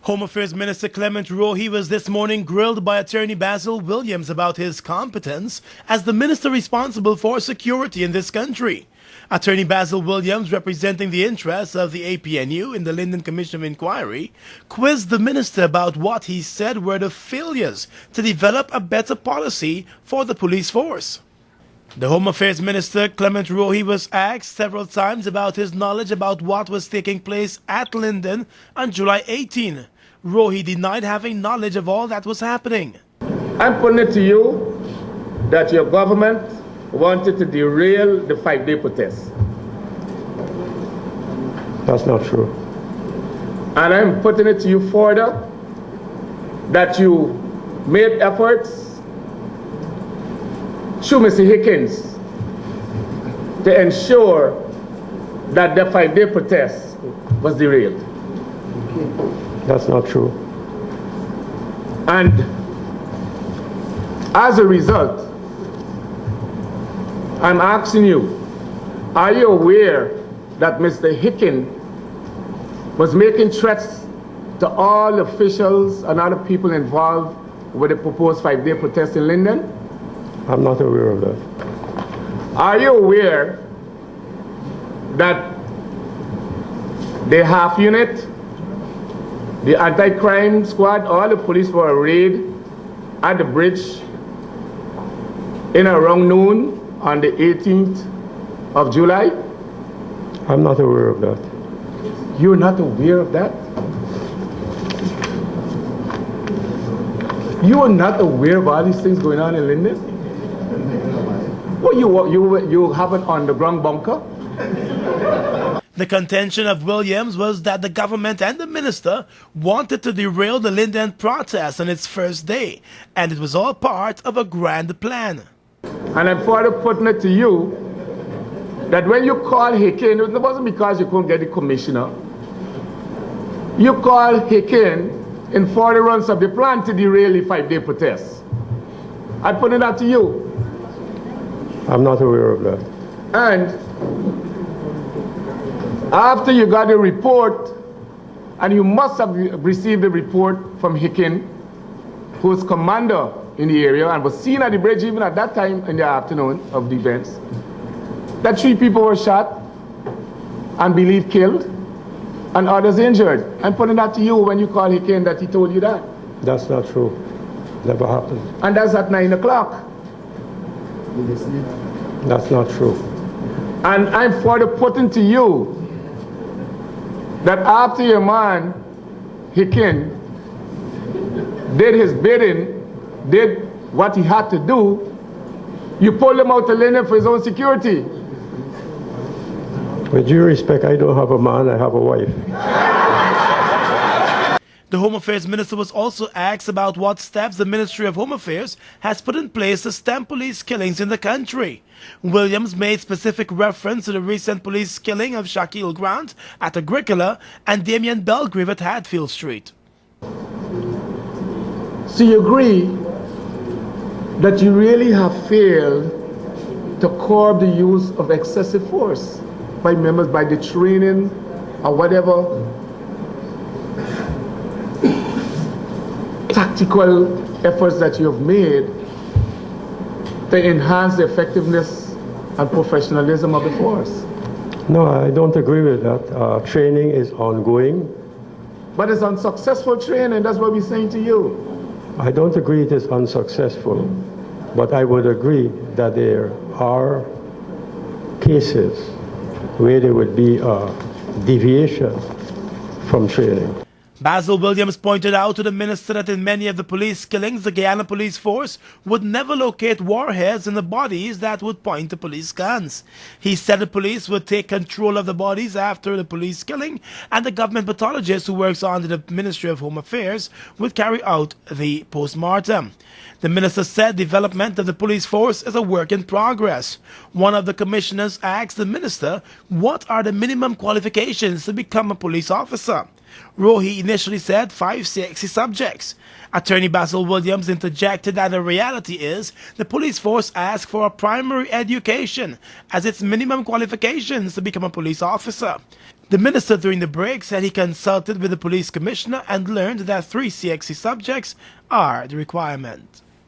Home Affairs Minister Clement Rohee was this morning grilled by Attorney Basil Williams about his competence as the minister responsible for security in this country. Attorney Basil Williams, representing the interests of the APNU in the Linden Commission of Inquiry, quizzed the minister about what he said were the failures to develop a better policy for the police force. The Home Affairs Minister, Clement Rohee, was asked several times about his knowledge about what was taking place at Linden on July 18. Rohee denied having knowledge of all that was happening. I'm putting it to you that your government wanted to derail the 5-day protest. That's not true. And I'm putting it to you further that you made efforts through Mr. Hickens to ensure that the 5-day protest was derailed. That's not true. And as a result, I'm asking you, are you aware that Mr. Hickens was making threats to all officials and other people involved with the proposed 5-day protest in Linden? I'm not aware of that. Are you aware that the half unit, the anti-crime squad, all the police were arrayed at the bridge in around noon on the 18th of July? I'm not aware of that. You're not aware of that? You are not aware of all these things going on in Linden? Well, you have an underground bunker? The contention of Williams was that the government and the minister wanted to derail the Linden protest on its first day, and it was all part of a grand plan. And I'm further putting it to you that when you call Hickens, it wasn't because you couldn't get the commissioner. You called Hickens in furtherance of the plan to derail the 5-day protest. I'm putting that to you. I'm not aware of that. And after you got the report, and you must have received the report from Hickens, who's commander in the area and was seen at the bridge even at that time in the afternoon of the events, that 3 people were shot and believed killed and others injured. I'm putting that to you when you call Hickens that he told you that. That's not true. Never happened. And that's at 9 o'clock. That's not true. And I'm further putting to you that after your man, Hickens, did his bidding, did what he had to do, you pulled him out of Linden for his own security. With due respect, I don't have a man, I have a wife. The Home Affairs Minister was also asked about what steps the Ministry of Home Affairs has put in place to stem police killings in the country. Williams made specific reference to the recent police killing of Shaquille Grant at Agricola and Damian Belgrave at Hatfield Street. So you agree that you really have failed to curb the use of excessive force by members, by the training or whatever tactical efforts that you have made to enhance the effectiveness and professionalism of the force? No, I don't agree with that. Training is ongoing. But it's unsuccessful training, that's what we're saying to you. I don't agree it is unsuccessful, but I would agree that there are cases where there would be a deviation from training. Basil Williams pointed out to the minister that in many of the police killings, the Guyana police force would never locate warheads in the bodies that would point to police guns. He said the police would take control of the bodies after the police killing, and the government pathologist who works under the Ministry of Home Affairs would carry out the post-mortem. The minister said development of the police force is a work in progress. One of the commissioners asked the minister what are the minimum qualifications to become a police officer. Rohee initially said 5 sexy subjects. Attorney Basil Williams interjected that the reality is the police force asks for a primary education as its minimum qualifications to become a police officer. The minister during the break said he consulted with the police commissioner and learned that 3 CXC subjects are the requirement.